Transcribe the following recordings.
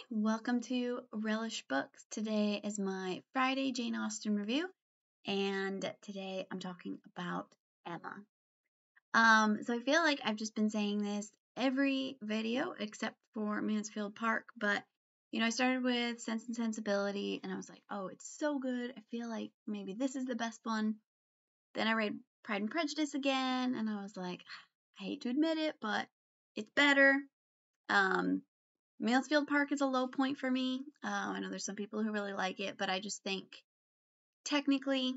Welcome to Relish Books. Today is my Friday Jane Austen review, and today I'm talking about Emma. So I feel like I've just been saying this every video except for Mansfield Park, but I started with Sense and Sensibility, and I was like, oh, it's so good. I feel like maybe this is the best one. Then I read Pride and Prejudice again, and I was like, I hate to admit it, but it's better. Mansfield Park is a low point for me. I know there's some people who really like it, but I just think technically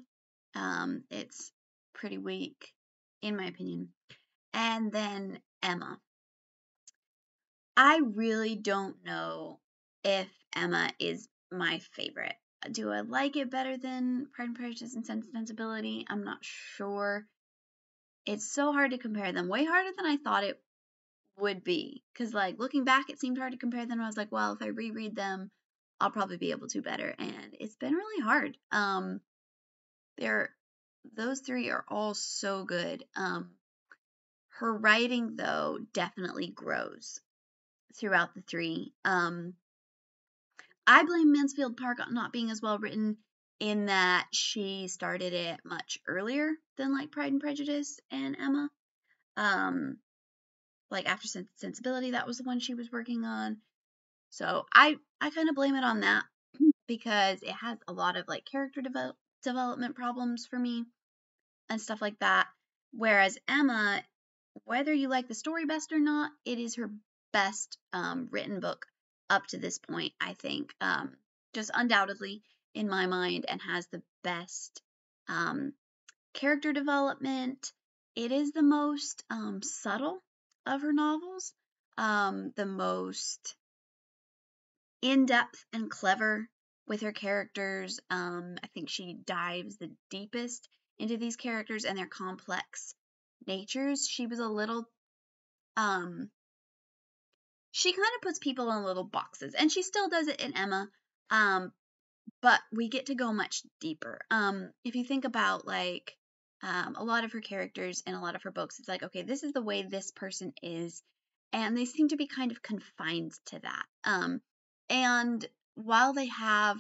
it's pretty weak, in my opinion. And then Emma. I really don't know if Emma is my favorite. Do I like it better than Pride and Prejudice and Sense and Sensibility? I'm not sure. It's so hard to compare them. Way harder than I thought it would be. Because, looking back, it seemed hard to compare them. I was like, well, if I reread them, I'll probably be able to better. And it's been really hard. Those three are all so good. Her writing, though, definitely grows throughout the three. I blame Mansfield Park on not being as well written in that she started it much earlier than Pride and Prejudice and Emma. After Sensibility, that was the one she was working on. So I kind of blame it on that because it has a lot of character development problems for me and stuff like that. Whereas Emma, whether you like the story best or not, it is her best written book up to this point, I think. Just undoubtedly in my mind, and has the best character development. It is the most subtle of her novels, the most in-depth and clever with her characters. I think she dives the deepest into these characters and their complex natures. She was a little she kind of puts people in little boxes, and she still does it in Emma, but we get to go much deeper. If you think about a lot of her characters in a lot of her books, it's like, okay, this is the way this person is, and they seem to be kind of confined to that. And while they have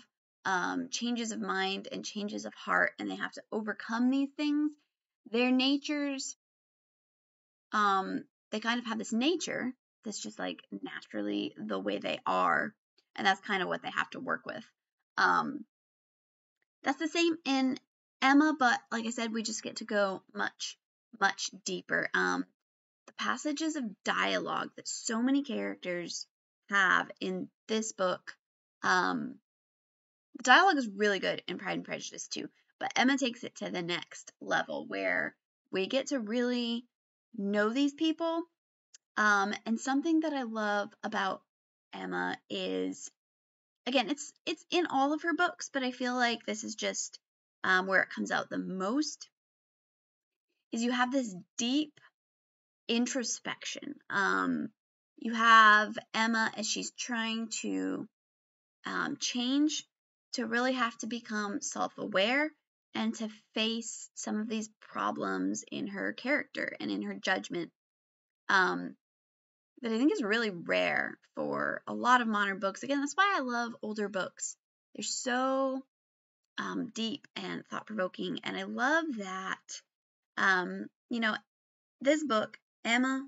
changes of mind and changes of heart, and they have to overcome these things, their natures, they kind of have this nature that's just naturally the way they are, and that's kind of what they have to work with. That's the same in Emma, but like I said, we just get to go much, much deeper. The passages of dialogue that so many characters have in this book, the dialogue is really good in Pride and Prejudice too, but Emma takes it to the next level where we get to really know these people. And something that I love about Emma is, again, it's in all of her books, but I feel like this is just where it comes out the most, is you have this deep introspection. You have Emma as she's trying to change, to really have to become self-aware and to face some of these problems in her character and in her judgment, that I think is really rare for a lot of modern books. Again, that's why I love older books. They're so deep and thought-provoking, and I love that. This book, Emma,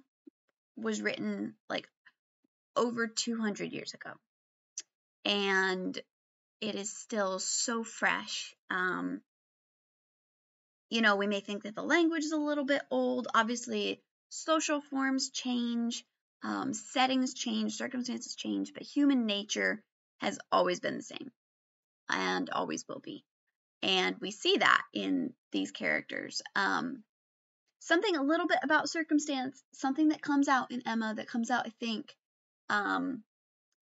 was written over 200 years ago, and it is still so fresh. We may think that the language is a little bit old. Obviously, social forms change, settings change, circumstances change, but human nature has always been the same and always will be. And we see that in these characters. Something a little bit about circumstance, something that comes out in Emma, that comes out, I think,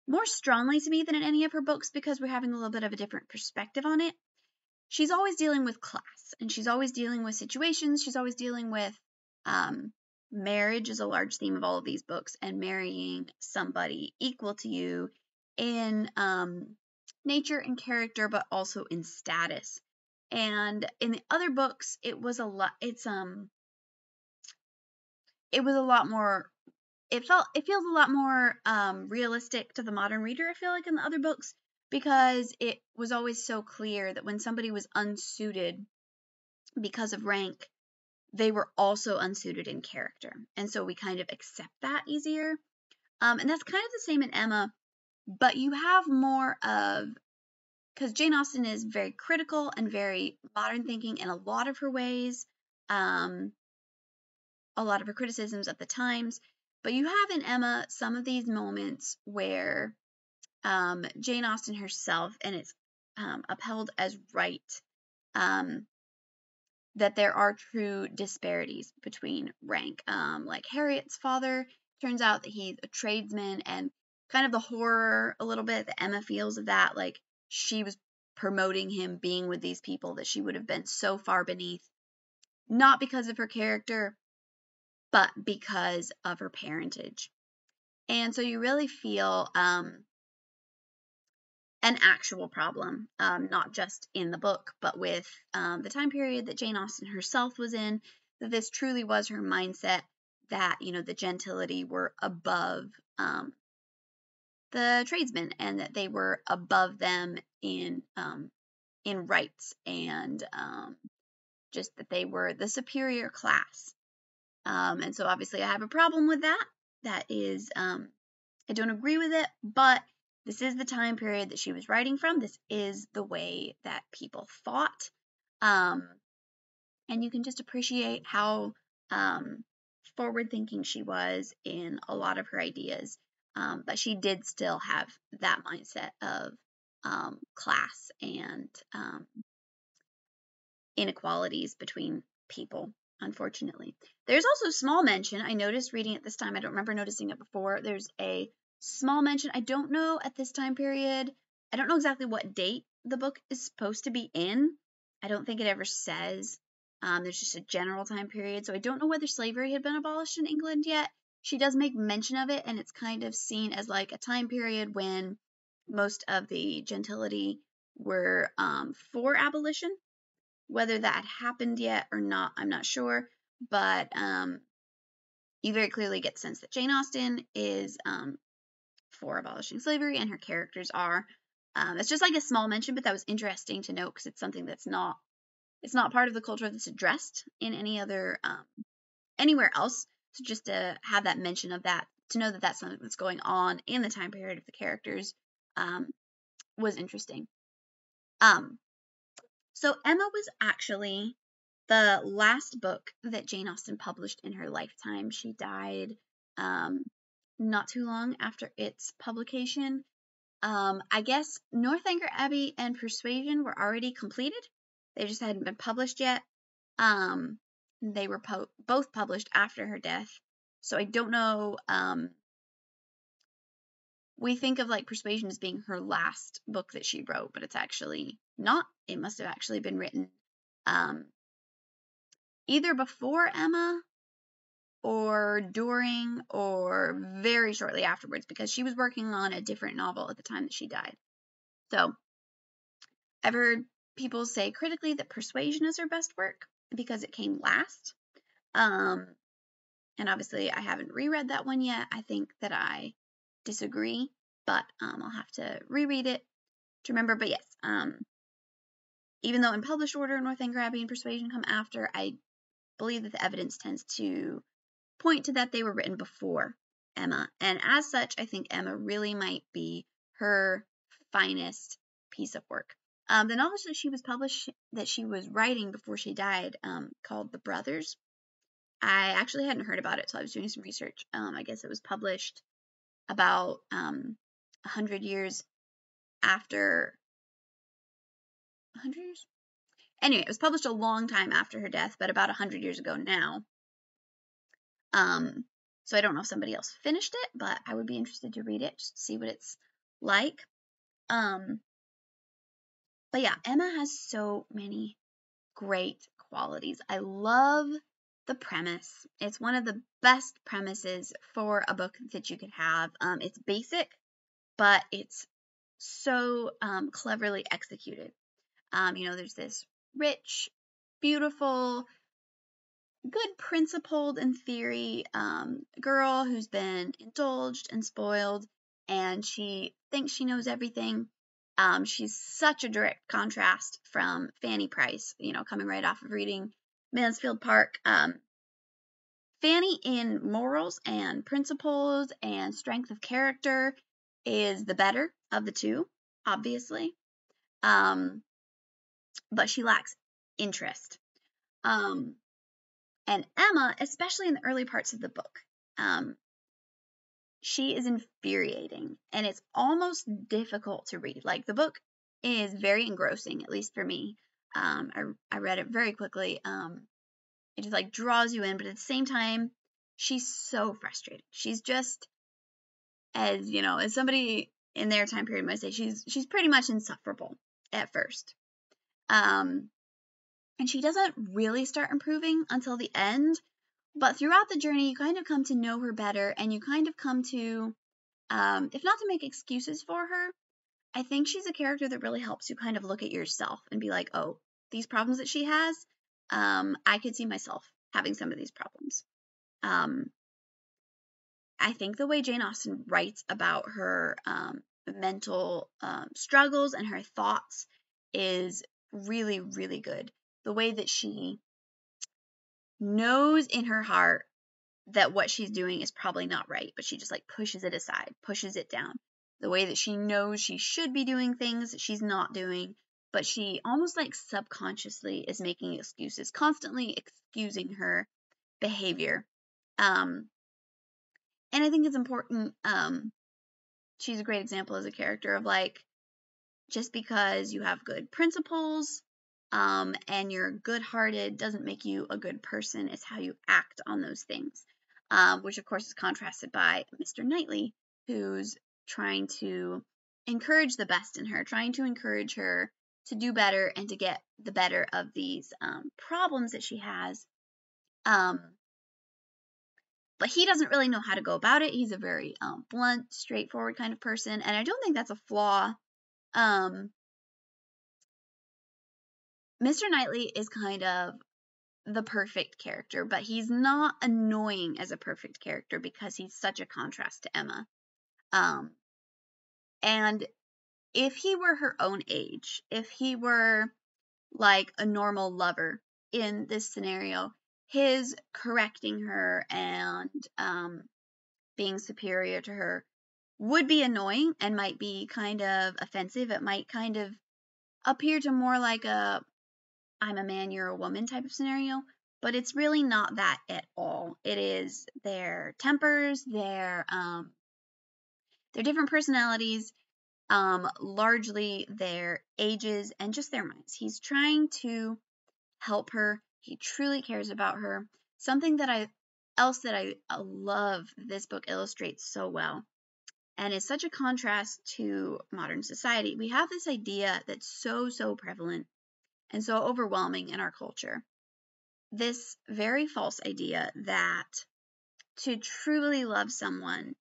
more strongly to me than in any of her books, because we're having a little bit of a different perspective on it. She's always dealing with class, and she's always dealing with situations. She's always dealing with marriage is a large theme of all of these books, and marrying somebody equal to you in nature and character, but also in status. And in the other books, it was a lot. It was a lot more it feels a lot more realistic to the modern reader, I feel like, in the other books, because it was always so clear that when somebody was unsuited because of rank, they were also unsuited in character. And so we kind of accept that easier. And that's kind of the same in Emma, but you have more of, because Jane Austen is very critical and very modern thinking in a lot of her ways, a lot of her criticisms of the times. But you have in Emma some of these moments where Jane Austen herself, and it's upheld as right, that there are true disparities between rank. Like Harriet's father, turns out that he's a tradesman, and kind of the horror a little bit that Emma feels of that, like she was promoting him being with these people that she would have been so far beneath, not because of her character, but because of her parentage. And so you really feel an actual problem, not just in the book, but with the time period that Jane Austen herself was in, that this truly was her mindset, that, you know, the gentility were above the tradesmen, and that they were above them in rights, and just that they were the superior class. And so obviously I have a problem with that. That is, I don't agree with it, but this is the time period that she was writing from. This is the way that people thought. And you can just appreciate how forward thinking she was in a lot of her ideas. But she did still have that mindset of class and inequalities between people, unfortunately. There's also small mention. I noticed reading it this time. I don't remember noticing it before. There's a small mention. I don't know at this time period. I don't know exactly what date the book is supposed to be in. I don't think it ever says. There's just a general time period. So I don't know whether slavery had been abolished in England yet. She does make mention of it, and it's kind of seen as like a time period when most of the gentility were for abolition. Whether that had happened yet or not, I'm not sure, but you very clearly get the sense that Jane Austen is for abolishing slavery, and her characters are. It's just like a small mention, but that was interesting to note because it's something that's not, it's not part of the culture that's addressed in any other anywhere else. So just to have that mention of that, to know that that's something that's going on in the time period of the characters, was interesting. So Emma was actually the last book that Jane Austen published in her lifetime. She died not too long after its publication. I guess Northanger Abbey and Persuasion were already completed. They just hadn't been published yet. They were both published after her death. So I don't know. We think of like Persuasion as being her last book that she wrote, but it's actually not. It must have actually been written either before Emma or during or very shortly afterwards, because she was working on a different novel at the time that she died. So I've heard people say critically that Persuasion is her best work because it came last. And obviously I haven't reread that one yet. I think that I disagree, but I'll have to reread it to remember. But yes, even though in published order Northanger Abbey and Persuasion come after, I believe that the evidence tends to point to that they were written before Emma. And as such, I think Emma really might be her finest piece of work. The novel that she was published, that she was writing before she died, called The Brothers. I actually hadn't heard about it till I was doing some research. I guess it was published about 100 years after. 100 years? Anyway, it was published a long time after her death, but about 100 years ago now. So I don't know if somebody else finished it, but I would be interested to read it, just to see what it's like. But yeah, Emma has so many great qualities. I love the premise. It's one of the best premises for a book that you could have. It's basic, but it's so cleverly executed. There's this rich, beautiful good, principled in theory girl who's been indulged and spoiled, and she thinks she knows everything. She's such a direct contrast from Fanny Price, coming right off of reading Mansfield Park. Fanny, in morals and principles and strength of character, is the better of the two, obviously. But she lacks interest. And Emma, especially in the early parts of the book, she is infuriating, and it's almost difficult to read. Like, the book is very engrossing, at least for me. I read it very quickly. It just like draws you in, but at the same time, she's so frustrating. She's just, as somebody in their time period might say, she's pretty much insufferable at first. And she doesn't really start improving until the end. But throughout the journey, you kind of come to know her better, and you kind of come to, if not to make excuses for her, I think she's a character that really helps you kind of look at yourself and be like, oh, these problems that she has, I could see myself having some of these problems. I think the way Jane Austen writes about her mental struggles and her thoughts is really, really good. The way that she knows in her heart that what she's doing is probably not right, but she just like pushes it aside, pushes it down. The way that she knows she should be doing things that she's not doing, but she almost like subconsciously is making excuses, constantly excusing her behavior. And I think it's important. She's a great example as a character of like, just because you have good principles and you're good-hearted doesn't make you a good person. It's how you act on those things, which of course is contrasted by Mr. Knightley, who's trying to encourage the best in her, trying to encourage her to do better and to get the better of these problems that she has. But he doesn't really know how to go about it. He's a very blunt, straightforward kind of person, and I don't think that's a flaw. Mr. Knightley is kind of the perfect character, but he's not annoying as a perfect character because he's such a contrast to Emma. And if he were her own age, if he were like a normal lover in this scenario, his correcting her and being superior to her would be annoying and might be kind of offensive. It might kind of appear to more like a I'm a man, you're a woman type of scenario, but it's really not that at all. It is their tempers, their different personalities, largely their ages and just their minds. He's trying to help her. He truly cares about her. Something that I love this book illustrates so well, and is such a contrast to modern society. We have this idea that's so prevalent and so overwhelming in our culture. This very false idea that to truly love someone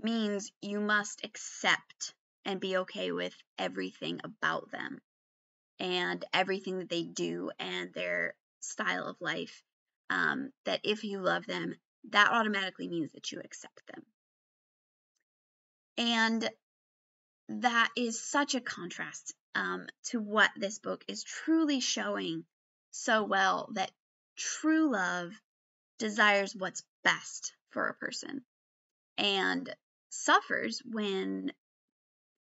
means you must accept and be okay with everything about them and everything that they do and their style of life. That if you love them, that automatically means that you accept them. And that is such a contrast to what this book is truly showing so well, that true love desires what's best for a person and suffers when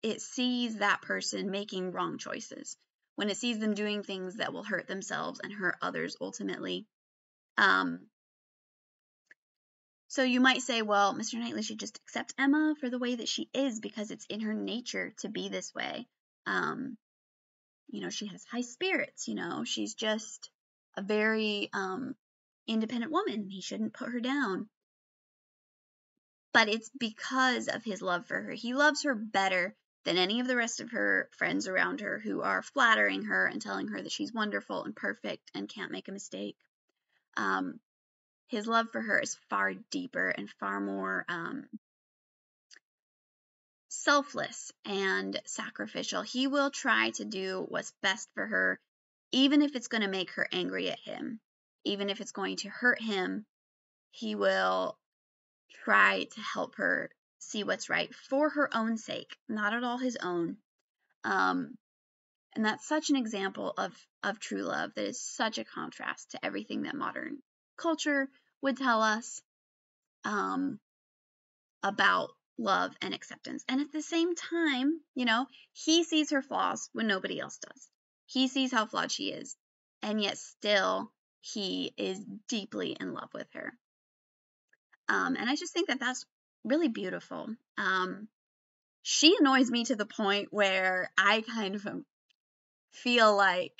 it sees that person making wrong choices, when it sees them doing things that will hurt themselves and hurt others ultimately. So you might say, well, Mr. Knightley should just accept Emma for the way that she is because it's in her nature to be this way. She has high spirits, she's just a very independent woman. He shouldn't put her down. But it's because of his love for her. He loves her better than any of the rest of her friends around her who are flattering her and telling her that she's wonderful and perfect and can't make a mistake. His love for her is far deeper and far more selfless and sacrificial. He will try to do what's best for her, even if it's going to make her angry at him. even if it's going to hurt him, he will try to help her see what's right for her own sake, not at all his own. And that's such an example of true love that is such a contrast to everything that modern culture would tell us about love and acceptance. And at the same time, he sees her flaws when nobody else does. He sees how flawed she is, and yet still he is deeply in love with her. And I just think that that's really beautiful. She annoys me to the point where I kind of feel like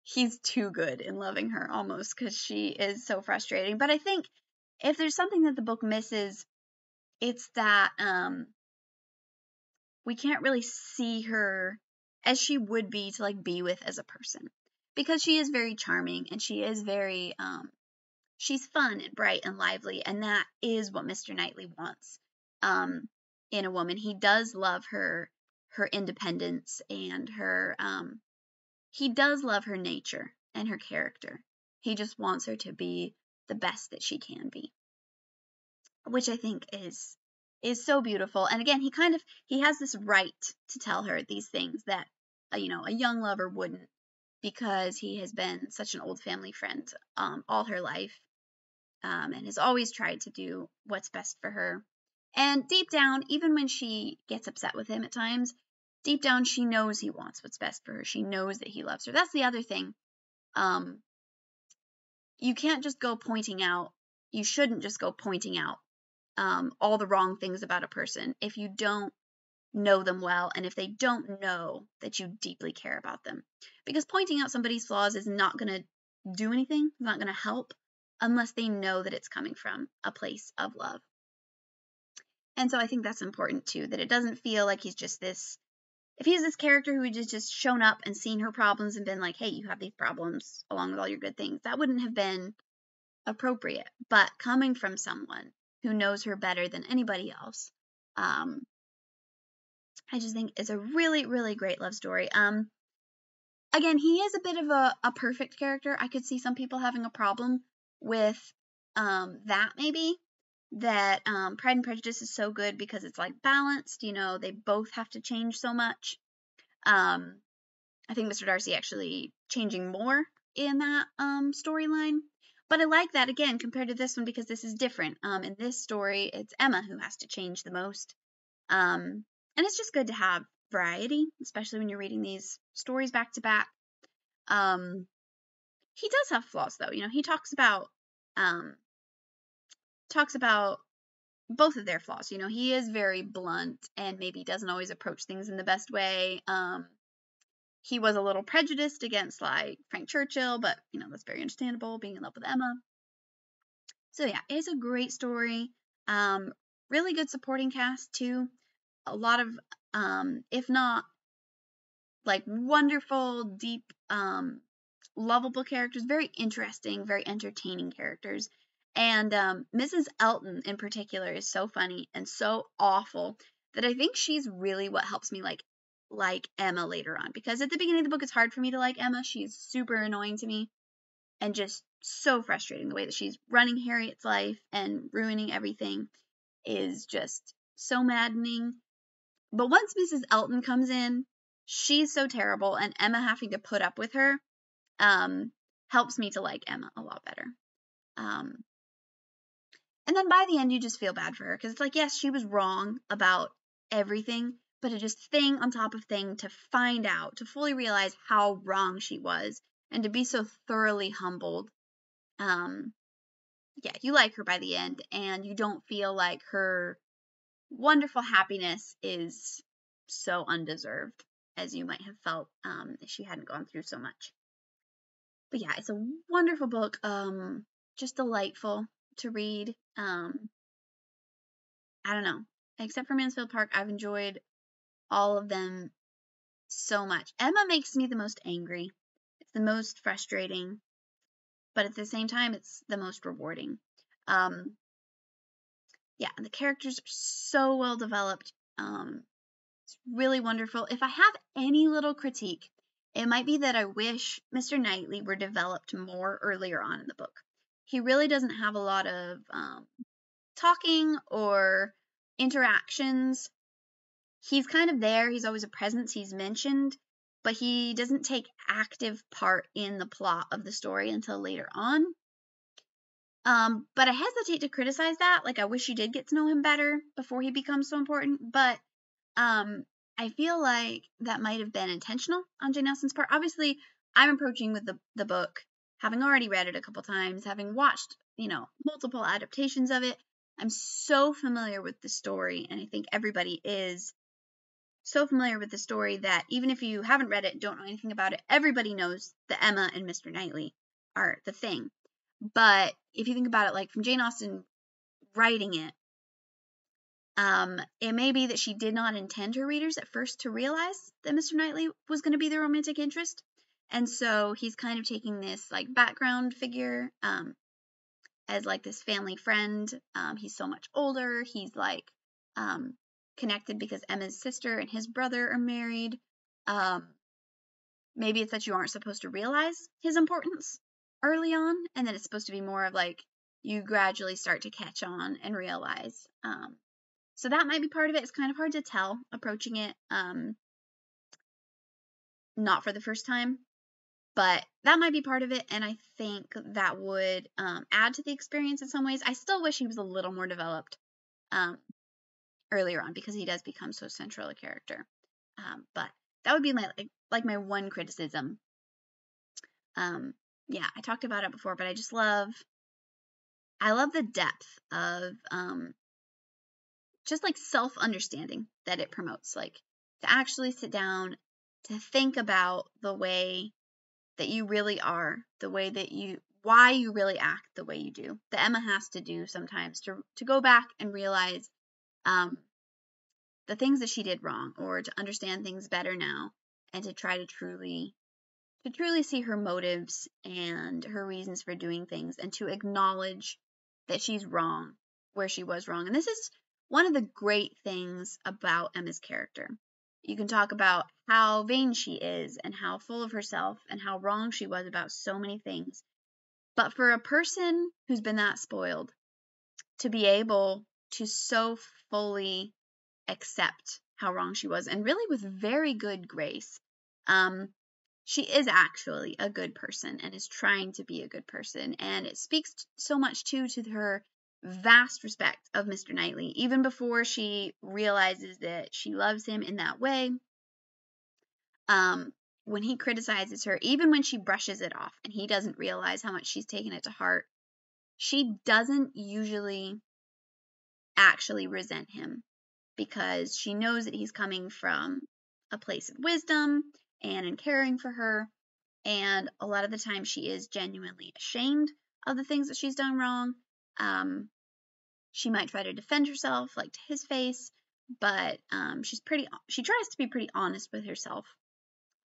he's too good in loving her almost, because she is so frustrating. But I think if there's something that the book misses, it's that we can't really see her as she would be to like be with as a person, because she is very charming and she is very she's fun and bright and lively, and that is what Mr. Knightley wants in a woman. He does love her independence and her he does love her nature and her character. He just wants her to be the best that she can be, which I think is so beautiful. And again, he has this right to tell her these things that a young lover wouldn't, because he has been such an old family friend all her life, and has always tried to do what's best for her. And deep down, even when she gets upset with him at times, deep down she knows he wants what's best for her. She knows that he loves her. That's the other thing. You can't just go pointing out, you shouldn't just go pointing out all the wrong things about a person if you don't know them well, and if they don't know that you deeply care about them. Because pointing out somebody's flaws is not going to do anything, it's not going to help, unless they know that it's coming from a place of love. And so I think that's important too, that it doesn't feel like he's just this, if he's this character who had just shown up and seen her problems and been like, hey, you have these problems along with all your good things, that wouldn't have been appropriate. But coming from someone who knows her better than anybody else, I just think it's a really, really great love story. Again, he is a bit of a perfect character. I could see some people having a problem with that maybe. That Pride and Prejudice is so good because it's like balanced. They both have to change so much. I think Mr. Darcy actually changing more in that storyline. But I like that, again, compared to this one, because this is different. In this story, it's Emma who has to change the most. And it's just good to have variety, especially when you're reading these stories back to back. He does have flaws, though. He talks about both of their flaws. He is very blunt and maybe doesn't always approach things in the best way. He was a little prejudiced against like Frank Churchill, but that's very understandable, being in love with Emma. So yeah, it's a great story. Really good supporting cast too. A lot of if not like wonderful, deep, lovable characters, very interesting, very entertaining characters. And Mrs. Elton in particular is so funny and so awful that I think she's really what helps me like Emma later on. Because at the beginning of the book, it's hard for me to like Emma. She's super annoying to me and just so frustrating. The way that she's running Harriet's life and ruining everything is just so maddening. But once Mrs. Elton comes in, she's so terrible, and Emma having to put up with her helps me to like Emma a lot better. And then by the end, you just feel bad for her, because it's like, yes, she was wrong about everything, but it just thing on top of thing to find out, to fully realize how wrong she was, and to be so thoroughly humbled. Yeah, you like her by the end, and you don't feel like her wonderful happiness is so undeserved as you might have felt if she hadn't gone through so much. But yeah, it's a wonderful book, just delightful to read. I don't know, except for Mansfield Park, I've enjoyed all of them so much. Emma makes me the most angry. It's the most frustrating, but at the same time, it's the most rewarding. Yeah, and the characters are so well developed. It's really wonderful. If I have any little critique, it might be that I wish Mr. Knightley were developed more earlier on in the book. he really doesn't have a lot of talking or interactions. He's kind of there. He's always a presence. He's mentioned, but he doesn't take active part in the plot of the story until later on. But I hesitate to criticize that. Like, I wish you did get to know him better before he becomes so important. But I feel like that might have been intentional on Jane Austen's part. Obviously, I'm approaching with the book, having already read it a couple times, having watched, multiple adaptations of it. I'm so familiar with the story, and I think everybody is so familiar with the story that even if you haven't read it, don't know anything about it, everybody knows that Emma and Mr. Knightley are the thing. But if you think about it, like from Jane Austen writing it, it may be that she did not intend her readers at first to realize that Mr. Knightley was going to be the romantic interest. And so he's kind of taking this like background figure as like this family friend. He's so much older. He's like connected because Emma's sister and his brother are married. Maybe it's that you aren't supposed to realize his importance early on, and then it's supposed to be more of like you gradually start to catch on and realize. So that might be part of it. It's kind of hard to tell approaching it not for the first time, but that might be part of it, and I think that would add to the experience in some ways. I still wish he was a little more developed earlier on because he does become so central a character. But that would be my my one criticism. Yeah, I talked about it before, but I love the depth of just like self-understanding that it promotes, like to actually sit down, to think about the way that you really are, the way that why you really act the way you do, that Emma has to do sometimes to go back and realize the things that she did wrong, or to understand things better now, and to try to truly see her motives and her reasons for doing things, and to acknowledge that she's wrong where she was wrong. And this is one of the great things about Emma's character. You can talk about how vain she is and how full of herself and how wrong she was about so many things. But for a person who's been that spoiled to be able to so fully accept how wrong she was, and really with very good grace, she is actually a good person and is trying to be a good person. And it speaks so much to her vast respect of Mr. Knightley, even before she realizes that she loves him in that way. When he criticizes her, even when she brushes it off and he doesn't realize how much she's taken it to heart, she doesn't usually actually resent him because she knows that he's coming from a place of wisdom and in caring for her. And a lot of the time she is genuinely ashamed of the things that she's done wrong. She might try to defend herself, like to his face, but she tries to be pretty honest with herself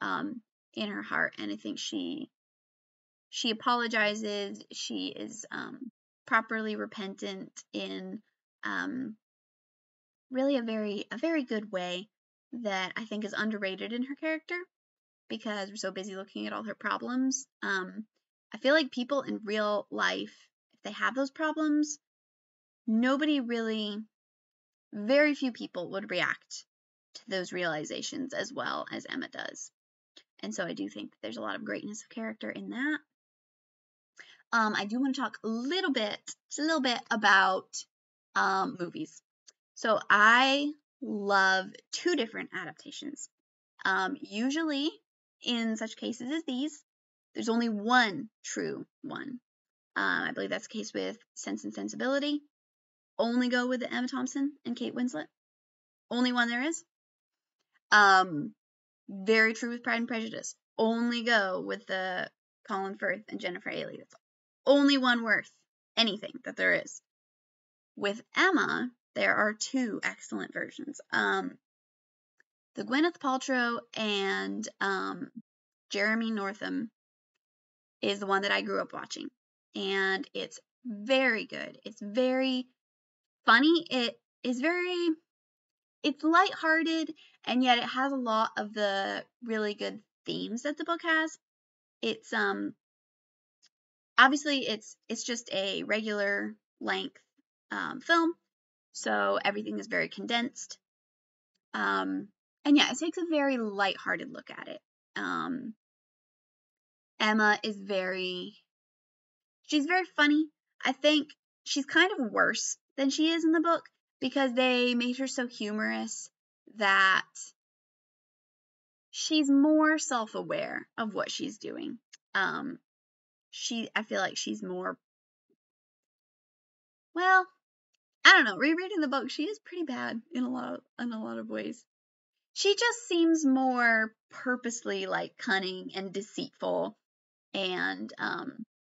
in her heart. And I think she apologizes. She is properly repentant in really a very good way that I think is underrated in her character, because we're so busy looking at all her problems. I feel like people in real life, if they have those problems, very few people would react to those realizations as well as Emma does. And so I do think there's a lot of greatness of character in that. I do want to talk a little bit about movies. So I love two different adaptations. Usually, in such cases as these, there's only one true one. I believe that's the case with Sense and Sensibility. Only go with the Emma Thompson and Kate Winslet. Only one there is. Very true with Pride and Prejudice. Only go with the Colin Firth and Jennifer Ailey. That's only one worth anything that there is. With Emma, there are two excellent versions. The Gwyneth Paltrow and Jeremy Northam is the one that I grew up watching, and it's very good. It's very funny. It's lighthearted, and yet it has a lot of the really good themes that the book has. It's obviously it's just a regular length film, so everything is very condensed. And yeah, it takes a very lighthearted look at it. Emma is she's very funny. I think she's kind of worse than she is in the book because they made her so humorous that she's more self-aware of what she's doing. I feel like she's more, well, I don't know, rereading the book, she is pretty bad in a lot of ways. She just seems more purposely like cunning and deceitful and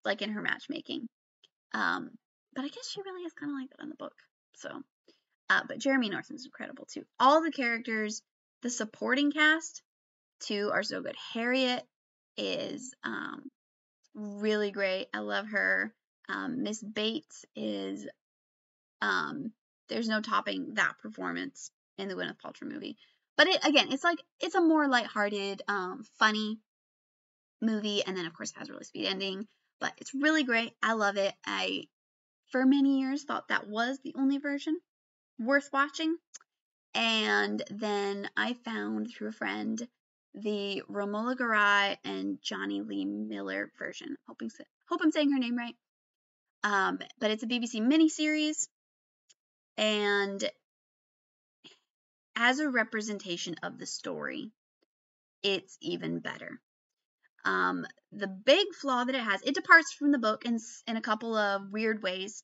like in her matchmaking. But I guess she really is kind of like that in the book. So, but Jeremy Northam's incredible too. All the characters, the supporting cast too, are so good. Harriet is really great. I love her. Miss Bates is there's no topping that performance in the Gwyneth Paltrow movie. But it's a more lighthearted, funny movie, and then of course it has a really sweet ending. But it's really great. I love it. I for many years thought that was the only version worth watching. And then I found through a friend the Romola Garai and Johnny Lee Miller version. Hope I'm saying her name right. But it's a BBC miniseries, and as a representation of the story, it's even better. The big flaw that it has, it departs from the book in a couple of weird ways.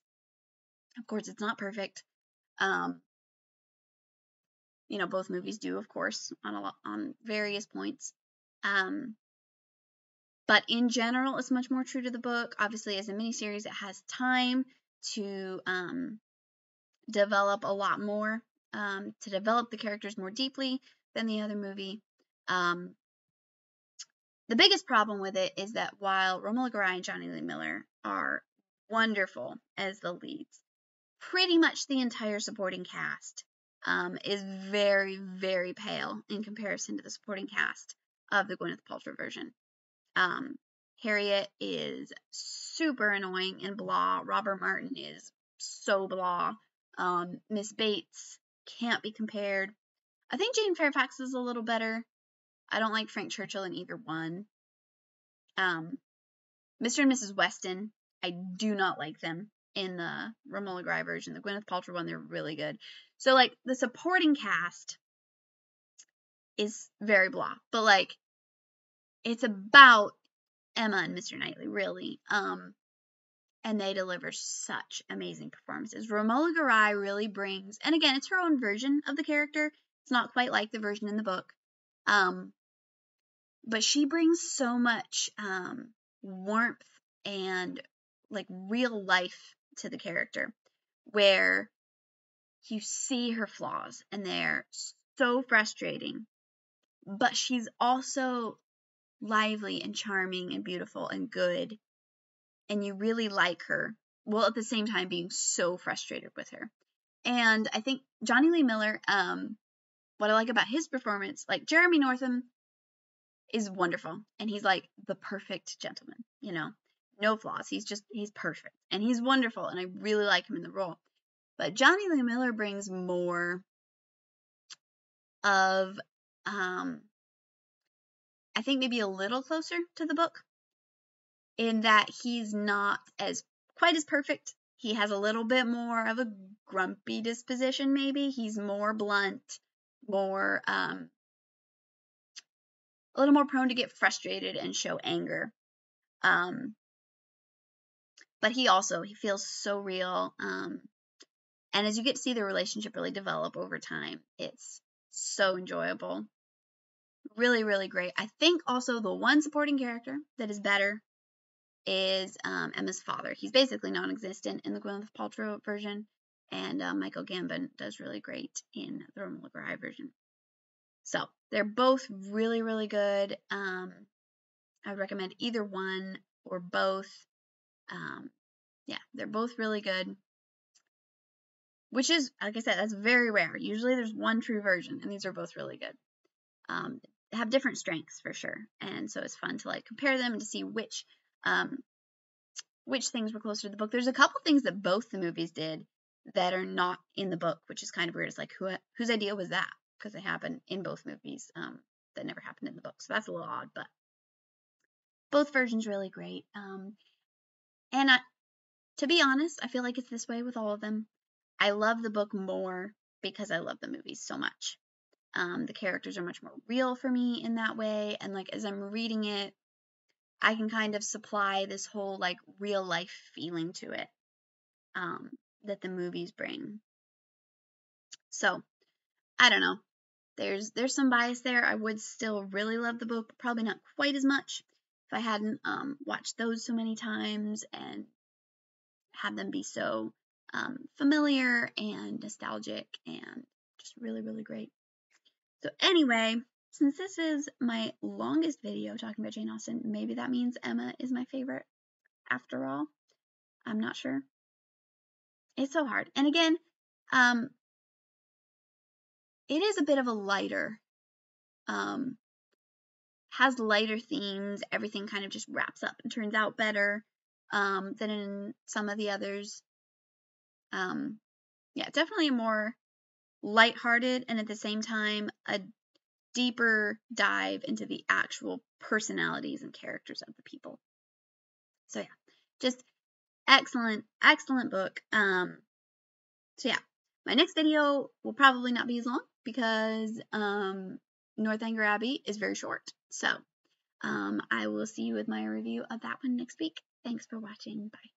Of course, it's not perfect. Both movies do, of course, on various points. But in general, it's much more true to the book. Obviously, as a miniseries, it has time to develop a lot more, to develop the characters more deeply than the other movie. The biggest problem with it is that while Romola Garai and Johnny Lee Miller are wonderful as the leads, pretty much the entire supporting cast is very, very pale in comparison to the supporting cast of the Gwyneth Paltrow version. Harriet is super annoying and blah. Robert Martin is so blah. Miss Bates can't be compared. I think Jane Fairfax is a little better. I don't like Frank Churchill in either one. Mr. and Mrs. Weston, I do not like them in the Romola Garai version. The Gwyneth Paltrow one, they're really good. So, like, the supporting cast is very blah. But, like, it's about Emma and Mr. Knightley, really. And they deliver such amazing performances. Romola Garai really brings, and again, it's her own version of the character. It's not quite like the version in the book. But she brings so much warmth and like real life to the character, where you see her flaws and they're so frustrating, but she's also lively and charming and beautiful and good, and you really like her, while at the same time being so frustrated with her. And I think Johnny Lee Miller, what I like about his performance, like Jeremy Northam is wonderful, and he's like the perfect gentleman, no flaws. He's perfect, and he's wonderful, and I really like him in the role. But Johnny Lee Miller brings more of, I think maybe a little closer to the book, in that he's not quite as perfect. He has a little bit more of a grumpy disposition, maybe. He's more blunt, more, a little more prone to get frustrated and show anger. But he feels so real. And as you get to see their relationship really develop over time, it's so enjoyable. Really, really great. I think also the one supporting character that is better is Emma's father. He's basically non-existent in the Gwyneth Paltrow version, and Michael Gambon does really great in the Romola Garai version. So they're both really, really good. I would recommend either one or both. Yeah, they're both really good. Which is, like I said, that's very rare. Usually there's one true version, and these are both really good. Have different strengths for sure, and so it's fun to like compare them and to see which which things were closer to the book. There's a couple things that both the movies did that are not in the book, which is kind of weird. It's like, whose idea was that? Because they happen in both movies that never happened in the book. So that's a little odd, but both versions really great. And to be honest, I feel like it's this way with all of them. I love the book more because I love the movies so much. The characters are much more real for me in that way. And like as I'm reading it, I can kind of supply this whole like real life feeling to it that the movies bring. So I don't know. There's some bias there. I would still really love the book, but probably not quite as much if I hadn't watched those so many times and had them be so familiar and nostalgic and just really, really great. So anyway, since this is my longest video talking about Jane Austen, maybe that means Emma is my favorite after all. I'm not sure. It's so hard. And again, it is a bit of a lighter, has lighter themes. Everything kind of just wraps up and turns out better than in some of the others. Yeah, definitely more lighthearted and at the same time a deeper dive into the actual personalities and characters of the people. So yeah, just excellent book. So yeah, my next video will probably not be as long because Northanger Abbey is very short. So I will see you with my review of that one next week. Thanks for watching. Bye.